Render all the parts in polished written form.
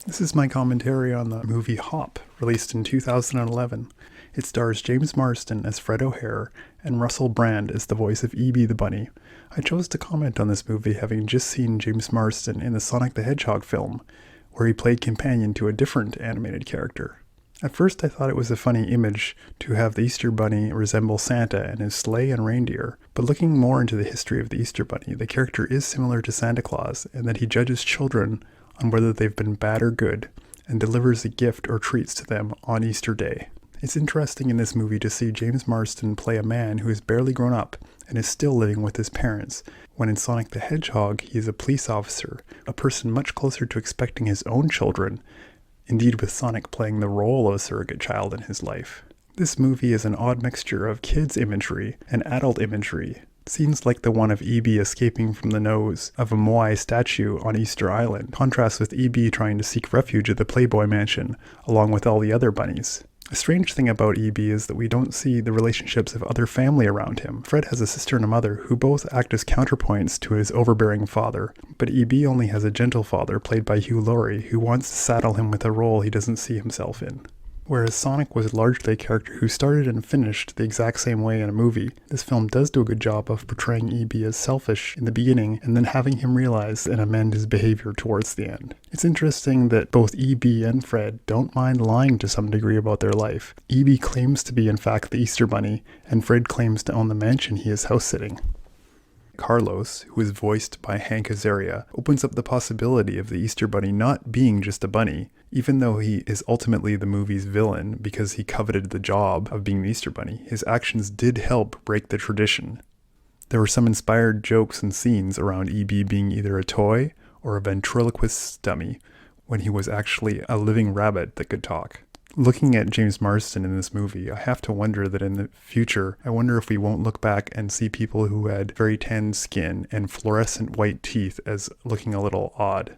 This is my commentary on the movie Hop, released in 2011. It stars James Marsden as Fred O'Hare and Russell Brand as the voice of Eebie the Bunny. I chose to comment on this movie having just seen James Marsden in the Sonic the Hedgehog film, where he played companion to a different animated character. At first I thought it was a funny image to have the Easter Bunny resemble Santa and his sleigh and reindeer, but looking more into the history of the Easter Bunny, the character is similar to Santa Claus in that he judges children on whether they've been bad or good, and delivers a gift or treats to them on Easter Day. It's interesting in this movie to see James Marsden play a man who is barely grown up and is still living with his parents, when in Sonic the Hedgehog he is a police officer, a person much closer to expecting his own children, indeed with Sonic playing the role of a surrogate child in his life. This movie is an odd mixture of kids imagery and adult imagery. Scenes like the one of Eebie escaping from the nose of a Moai statue on Easter Island contrast with Eebie trying to seek refuge at the Playboy Mansion, along with all the other bunnies. A strange thing about Eebie is that we don't see the relationships of other family around him. Fred has a sister and a mother who both act as counterpoints to his overbearing father, but Eebie only has a gentle father played by Hugh Laurie who wants to saddle him with a role he doesn't see himself in. Whereas Sonic was largely a character who started and finished the exact same way in a movie, this film does do a good job of portraying Eebie as selfish in the beginning and then having him realize and amend his behavior towards the end. It's interesting that both Eebie and Fred don't mind lying to some degree about their life. Eebie claims to be in fact the Easter Bunny, and Fred claims to own the mansion he is house-sitting. Carlos, who is voiced by Hank Azaria, opens up the possibility of the Easter Bunny not being just a bunny, even though he is ultimately the movie's villain because he coveted the job of being the Easter Bunny. His actions did help break the tradition. There were some inspired jokes and scenes around Eebie being either a toy or a ventriloquist dummy, when he was actually a living rabbit that could talk. Looking at James Marsden in this movie, I have to wonder that in the future, I wonder if we won't look back and see people who had very tanned skin and fluorescent white teeth as looking a little odd.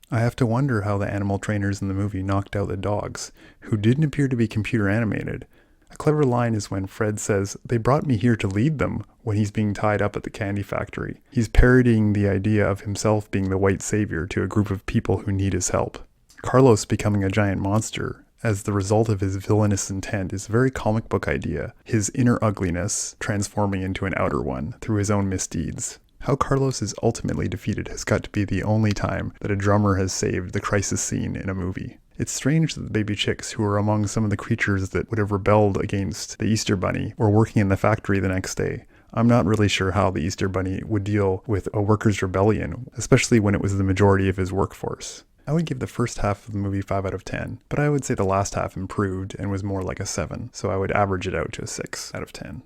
I have to wonder how the animal trainers in the movie knocked out the dogs, who didn't appear to be computer animated. A clever line is when Fred says, "They brought me here to lead them," when he's being tied up at the candy factory. He's parodying the idea of himself being the white savior to a group of people who need his help. Carlos becoming a giant monster as the result of his villainous intent is a very comic book idea, his inner ugliness transforming into an outer one through his own misdeeds. How Carlos is ultimately defeated has got to be the only time that a drummer has saved the crisis scene in a movie. It's strange that the baby chicks, who are among some of the creatures that would have rebelled against the Easter Bunny, were working in the factory the next day. I'm not really sure how the Easter Bunny would deal with a workers' rebellion, especially when it was the majority of his workforce. I would give the first half of the movie 5 out of 10, but I would say the last half improved and was more like a 7, so I would average it out to a 6 out of 10.